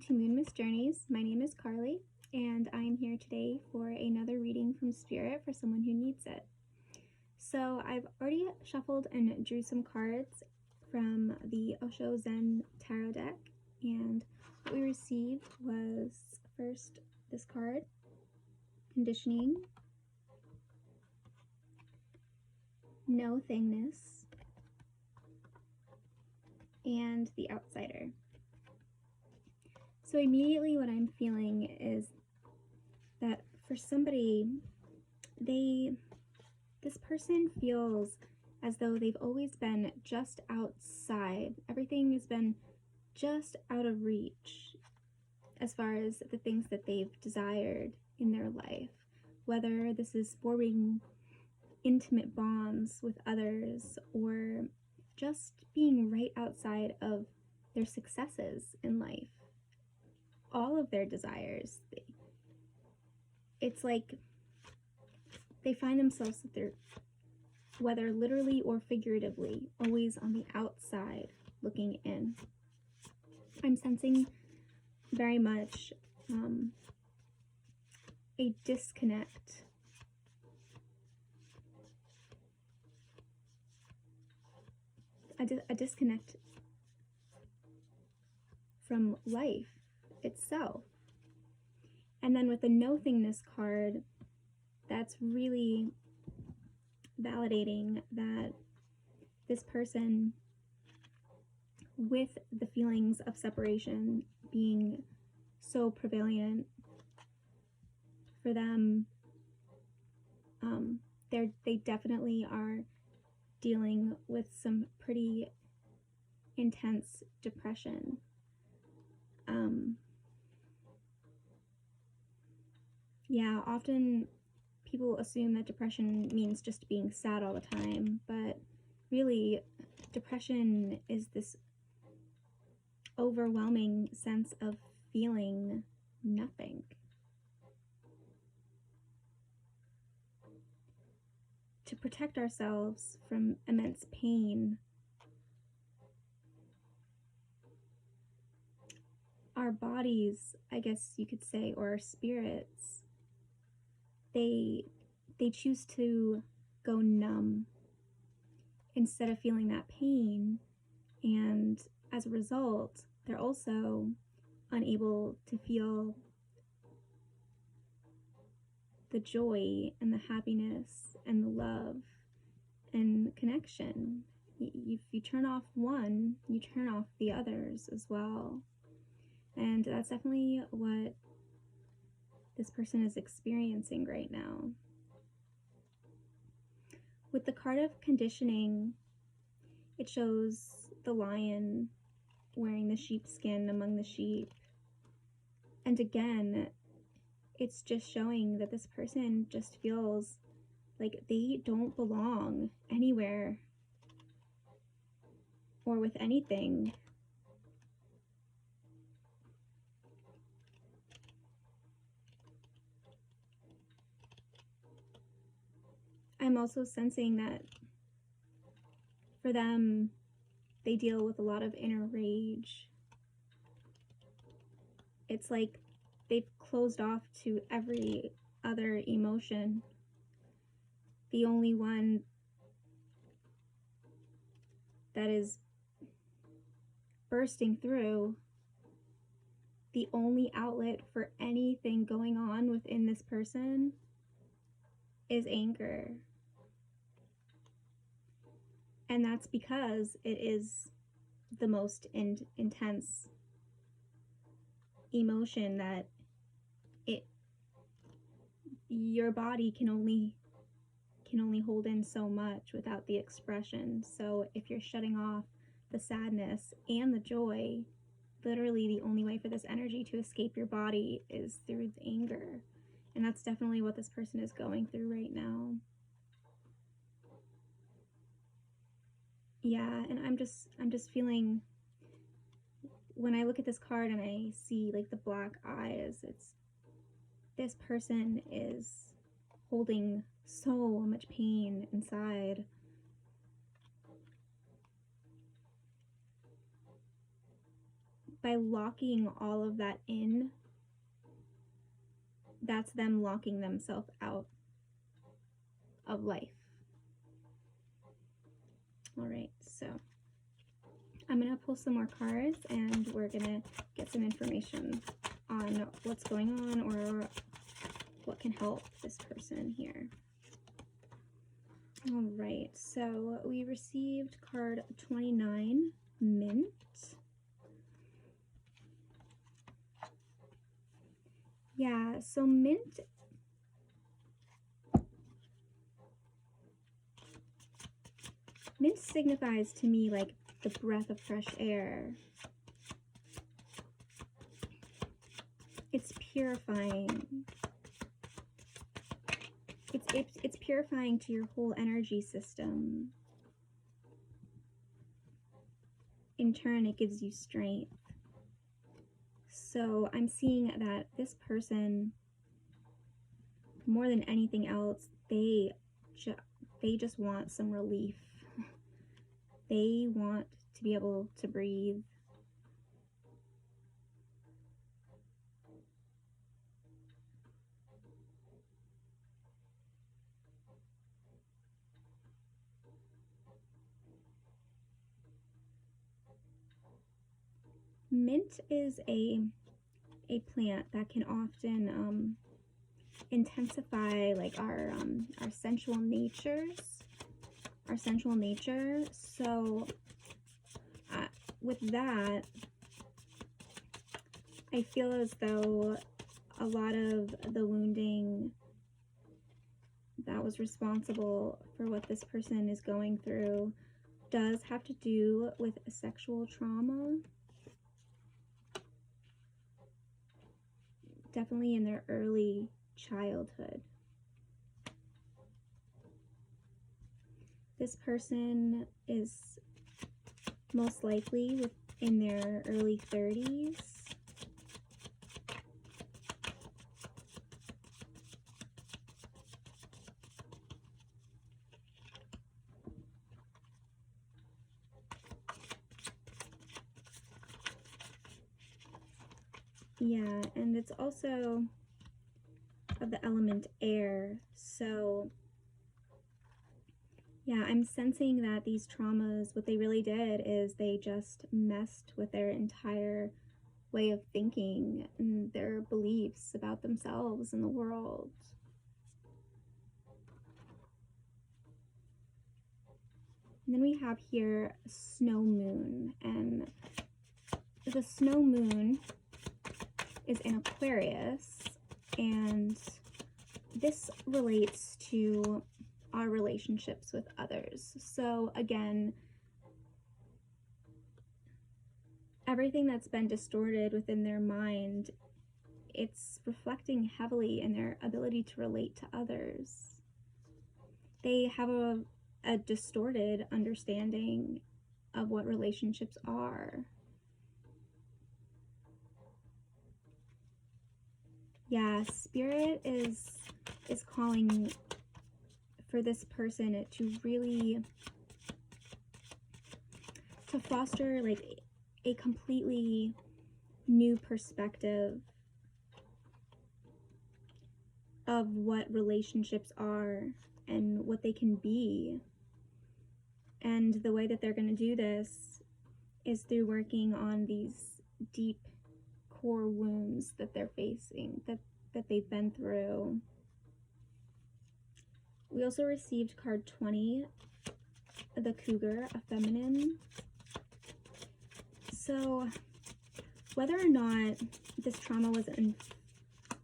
to MoonMistJourneys. My name is Carly, and I am here today for another reading from Spirit for someone who needs it. So I've already shuffled and drew some cards from the OSHO Zen Tarot deck, and what we received was first this card, Conditioning, No Thingness, and the Outsider. So immediately what I'm feeling is that for somebody, this person feels as though they've always been just outside. Everything has been just out of reach as far as the things that they've desired in their life, whether this is forming intimate bonds with others or just being right outside of their successes in life. All of their desires, it's like they find themselves that they're, whether literally or figuratively, always on the outside looking in. I'm sensing very much a disconnect. A disconnect from life itself. And then with the no-thingness card, that's really validating that this person, with the feelings of separation being so prevalent for them, they definitely are dealing with some pretty intense depression. Yeah, often people assume that depression means just being sad all the time, but really, depression is this overwhelming sense of feeling nothing. To protect ourselves from immense pain, our bodies, I guess you could say, or our spirits, they choose to go numb instead of feeling that pain, and as a result, they're also unable to feel the joy and the happiness and the love and connection. If you turn off one, you turn off the others as well. And that's definitely what this person is experiencing right now. With the card of conditioning, it shows the lion wearing the sheepskin among the sheep. And again, it's just showing that this person just feels like they don't belong anywhere or with anything. I'm also sensing that for them, they deal with a lot of inner rage. It's like they've closed off to every other emotion. The only one that is bursting through, the only outlet for anything going on within this person is anger. And that's because it is the most intense emotion that your body can only hold in so much without the expression. So if you're shutting off the sadness and the joy, literally the only way for this energy to escape your body is through the anger. And that's definitely what this person is going through right now. Yeah, and I'm just feeling, when I look at this card and I see like the black eyes, it's, this person is holding so much pain inside. by locking all of that in, that's them locking themselves out of life. All right, so I'm going to pull some more cards and we're going to get some information on what's going on or what can help this person here. All right, so we received card 29, Mint. Yeah, so Mint signifies to me like the breath of fresh air. It's purifying. It's purifying to your whole energy system. In turn, it gives you strength. So I'm seeing that this person, more than anything else, they just want some relief. They want to be able to breathe. Mint is a plant that can often intensify like our sensual natures, our sensual nature. So with that, I feel as though a lot of the wounding that was responsible for what this person is going through does have to do with sexual trauma. Definitely in their early childhood. This person is most likely in their early 30s. Yeah, and it's also of the element air. So yeah, I'm sensing that these traumas, what they really did is they just messed with their entire way of thinking and their beliefs about themselves and the world. And then we have here snow moon, and the snow moon is in Aquarius, and this relates to our relationships with others. So again, everything that's been distorted within their mind, it's reflecting heavily in their ability to relate to others. They have a distorted understanding of what relationships are. Yeah, Spirit is calling for this person to really foster like a completely new perspective of what relationships are and what they can be. And the way that they're going to do this is through working on these deep core wounds that they're facing, that they've been through. We also received card 20, the Cougar, a feminine. So whether or not this trauma was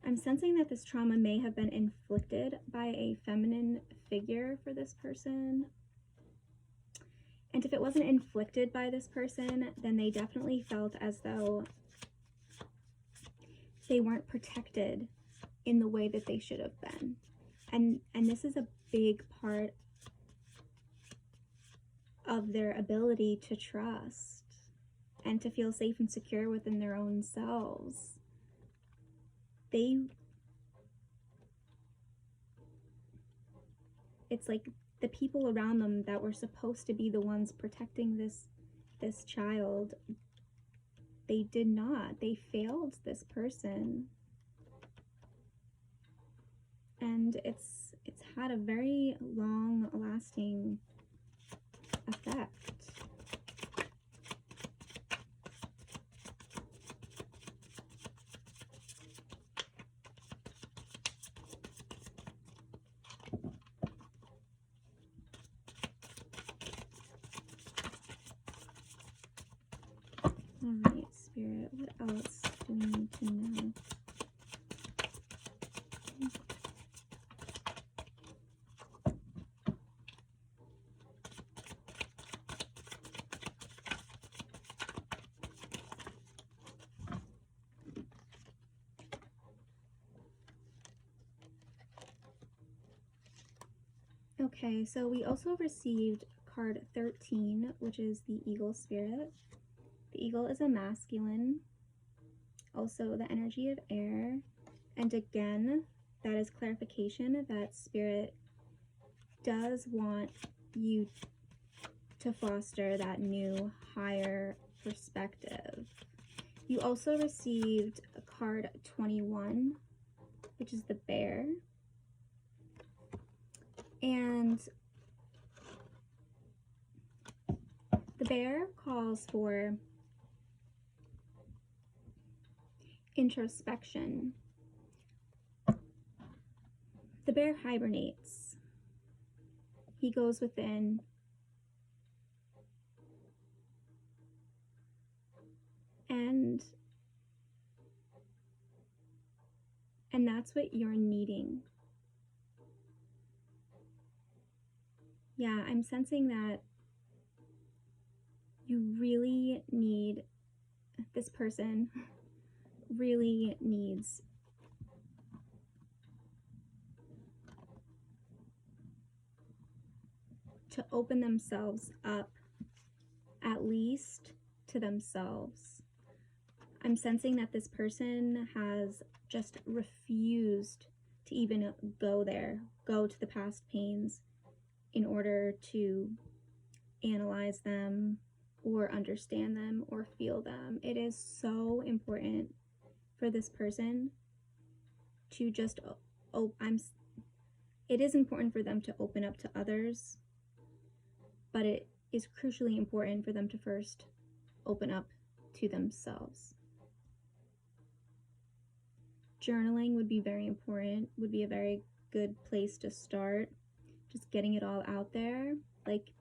I'm sensing that this trauma may have been inflicted by a feminine figure for this person. And if it wasn't inflicted by this person, then they definitely felt as though they weren't protected in the way that they should have been. And this is a big part of their ability to trust and to feel safe and secure within their own selves. It's like the people around them that were supposed to be the ones protecting this child, they did not. They failed this person. And it's had a very long-lasting effect. All right, Spirit, what else do we need to know? Okay, so we also received card 13, which is the Eagle Spirit. The eagle is a masculine, also the energy of air. And again, that is clarification that Spirit does want you to foster that new, higher perspective. You also received a card 21, which is the bear. And the bear calls for introspection. The bear hibernates. He goes within. And that's what you're needing. Yeah, I'm sensing that you really need, this person really needs to open themselves up, at least to themselves. I'm sensing that this person has just refused to even go there, go to the past pains in order to analyze them or understand them or feel them. It is so important for this person to just, it is important for them to open up to others, but it is crucially important for them to first open up to themselves. Journaling would be very important, would be a very good place to start. Just getting it all out there, like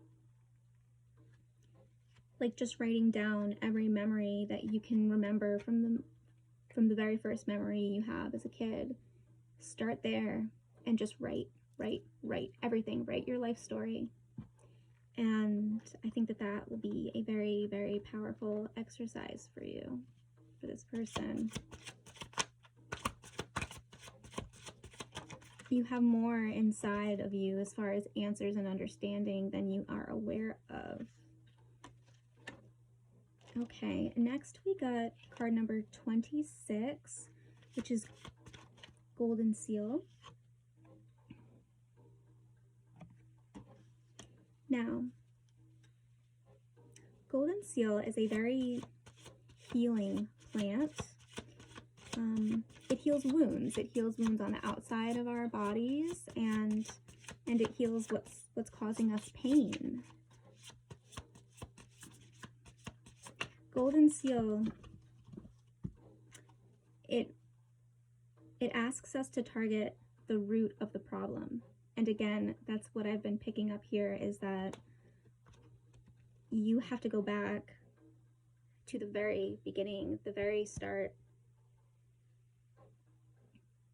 just writing down every memory that you can remember from the very first memory you have as a kid. Start there and just write everything. Write your life story. And I think that will be a very, very powerful exercise for you, for this person. You have more inside of you as far as answers and understanding than you are aware of. Okay, next we got card number 26, which is Golden Seal. Now, Golden Seal is a very healing plant. It heals wounds. It heals wounds on the outside of our bodies, and it heals what's causing us pain. Golden Seal, it asks us to target the root of the problem. And again, that's what I've been picking up here, is that you have to go back to the very beginning, the very start.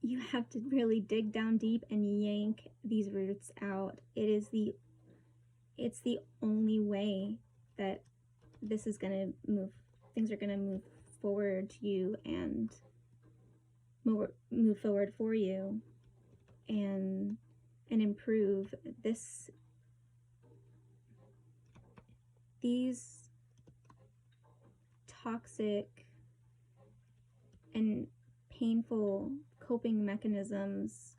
You have to really dig down deep and yank these roots out. It's the only way that this is gonna move, things are gonna move forward to you and move forward for you and improve these toxic and painful coping mechanisms.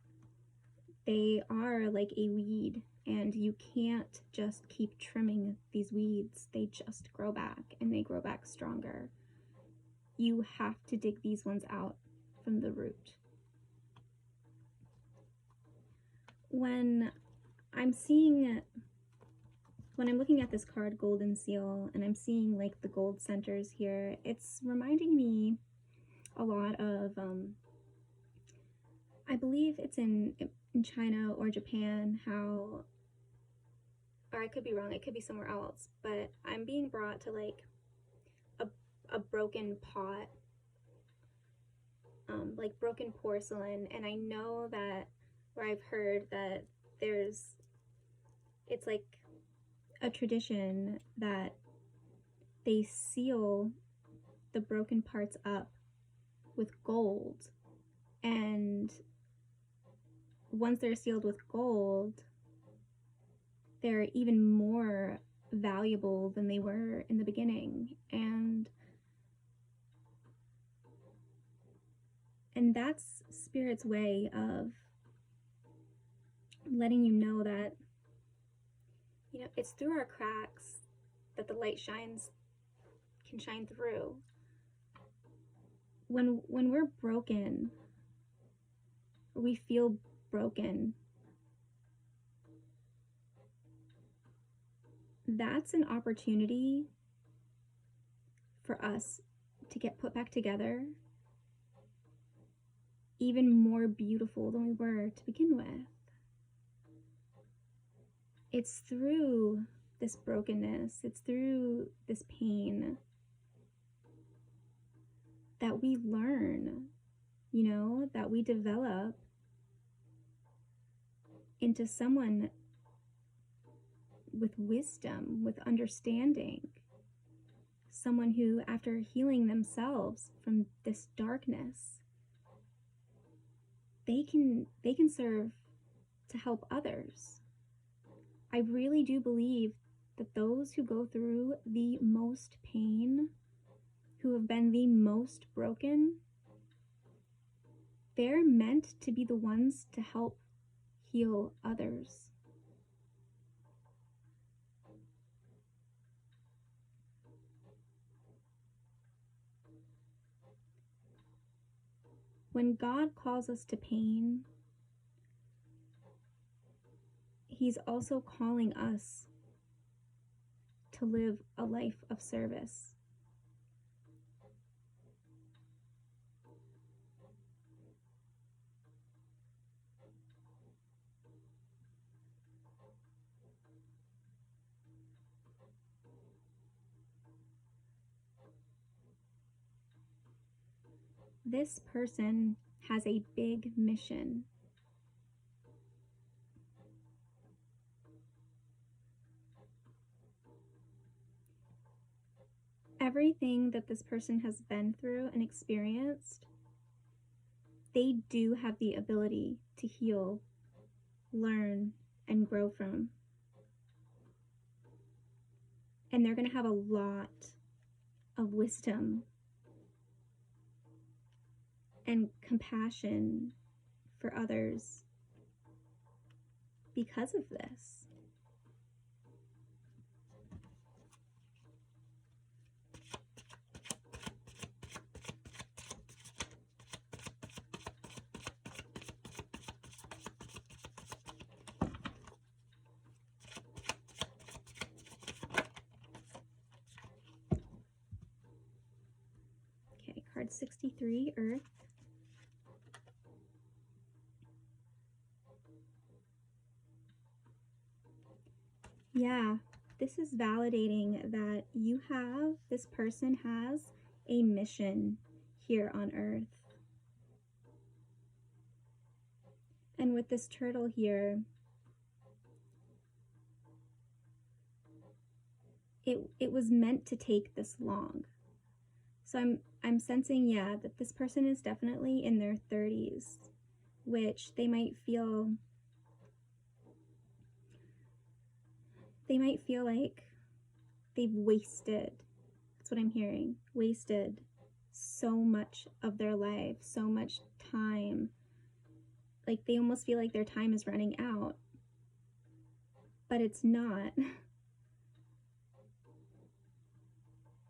They are like a weed, and you can't just keep trimming these weeds. They just grow back, and they grow back stronger. you have to dig these ones out from the root. When I'm looking at this card, Golden Seal, and I'm seeing like the gold centers here, it's reminding me a lot of, I believe it's in China or Japan, how, or I could be wrong, it could be somewhere else, but I'm being brought to like a broken pot, like broken porcelain, and I know that, or I've heard that it's like a tradition that they seal the broken parts up with gold, and once they're sealed with gold, they're even more valuable than they were in the beginning. And that's Spirit's way of letting you know that, you know, it's through our cracks that the light can shine through. When we're broken, we feel broken, that's an opportunity for us to get put back together even more beautiful than we were to begin with. It's through this brokenness, it's through this pain that we learn, you know, that we develop into someone with wisdom, with understanding, someone who, after healing themselves from this darkness, they can serve to help others. I really do believe that those who go through the most pain, who have been the most broken, they're meant to be the ones to help heal others. When God calls us to pain, He's also calling us to live a life of service. This person has a big mission. Everything that this person has been through and experienced, they do have the ability to heal, learn, and grow from. And they're going to have a lot of wisdom and compassion for others because of this. Okay, card 63, Earth. Yeah, this is validating that this person has a mission here on Earth. And with this turtle here, it was meant to take this long. So I'm sensing, yeah, that this person is definitely in their 30s, which they might feel like they've wasted, that's what I'm hearing, wasted so much of their life, so much time. Like they almost feel like their time is running out, but it's not.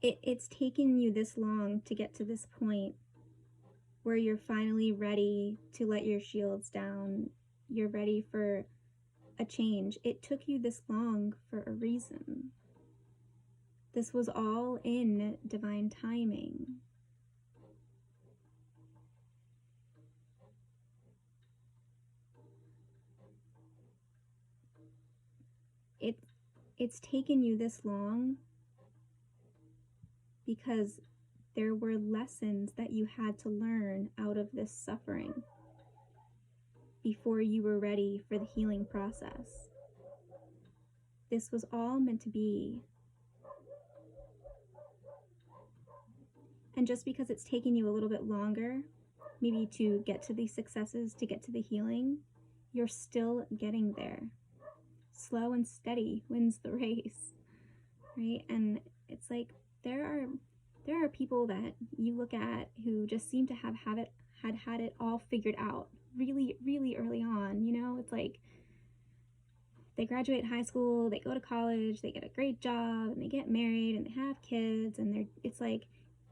It's taken you this long to get to this point where you're finally ready to let your shields down. You're ready for a change. It took you this long for a reason. This was all in divine timing. It's taken you this long because there were lessons that you had to learn out of this suffering before you were ready for the healing process. This was all meant to be. And just because it's taken you a little bit longer, maybe to get to these successes, to get to the healing, you're still getting there. Slow and steady wins the race, right? And it's like there are people that you look at who just seem to had it all figured out really, really early on. You know, it's like they graduate high school, they go to college, they get a great job, and they get married, and they have kids, and it's like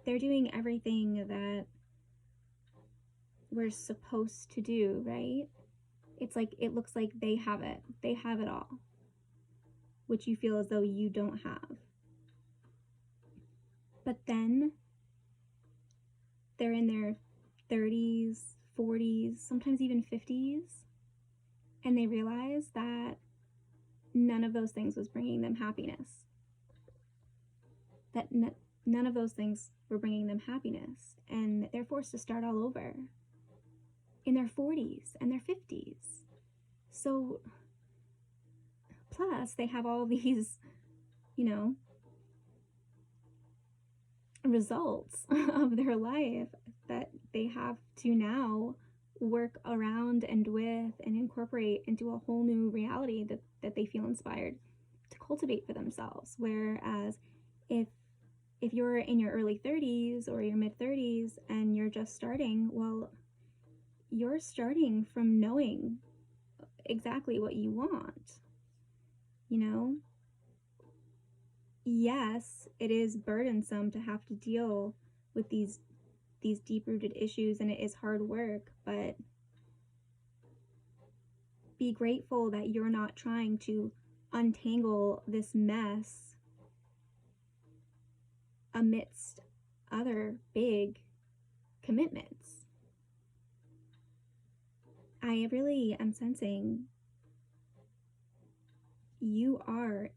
they're doing everything that we're supposed to do, right? It's like it looks like they have it all, which you feel as though you don't have. But then they're in their 30s, 40s, sometimes even 50s, and they realize that none of those things was bringing them happiness. That none of those things were bringing them happiness, and they're forced to start all over in their 40s and their 50s. So, plus they have all these, you know, results of their life that they have to now work around and with and incorporate into a whole new reality that they feel inspired to cultivate for themselves. Whereas if you're in your early 30s or your mid 30s and you're just starting, well, you're starting from knowing exactly what you want. You know, yes, it is burdensome to have to deal with these deep-rooted issues, and it is hard work, but be grateful that you're not trying to untangle this mess amidst other big commitments. I really am sensing you are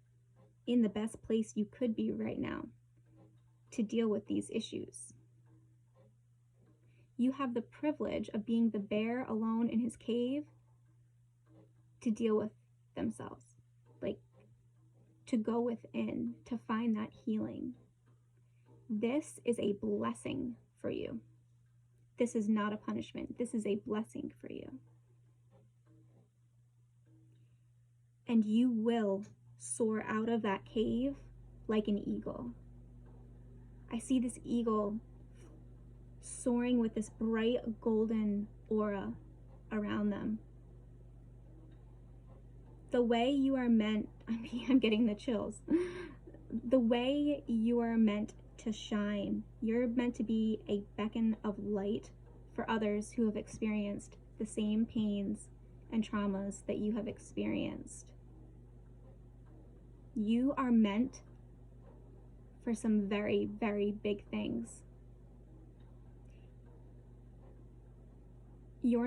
in the best place you could be right now to deal with these issues. You have the privilege of being the bear alone in his cave to deal with themselves, like to go within, to find that healing. This is a blessing for you. This is not a punishment. This is a blessing for you. And you will soar out of that cave like an eagle. I see this eagle soaring with this bright golden aura around them. The way you are meant, I'm getting the chills. The way you are meant to shine, you're meant to be a beacon of light for others who have experienced the same pains and traumas that you have experienced. You are meant for some very, very big things. You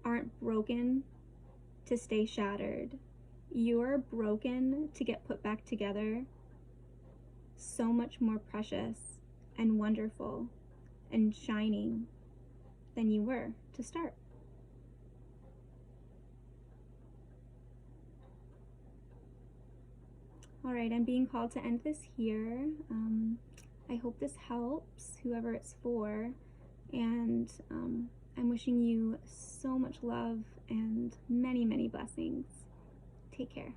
aren't broken to stay shattered. You're broken to get put back together, so much more precious and wonderful and shining than you were to start. All right, I'm being called to end this here. I hope this helps whoever it's for, and I'm wishing you so much love and many, many blessings. Take care.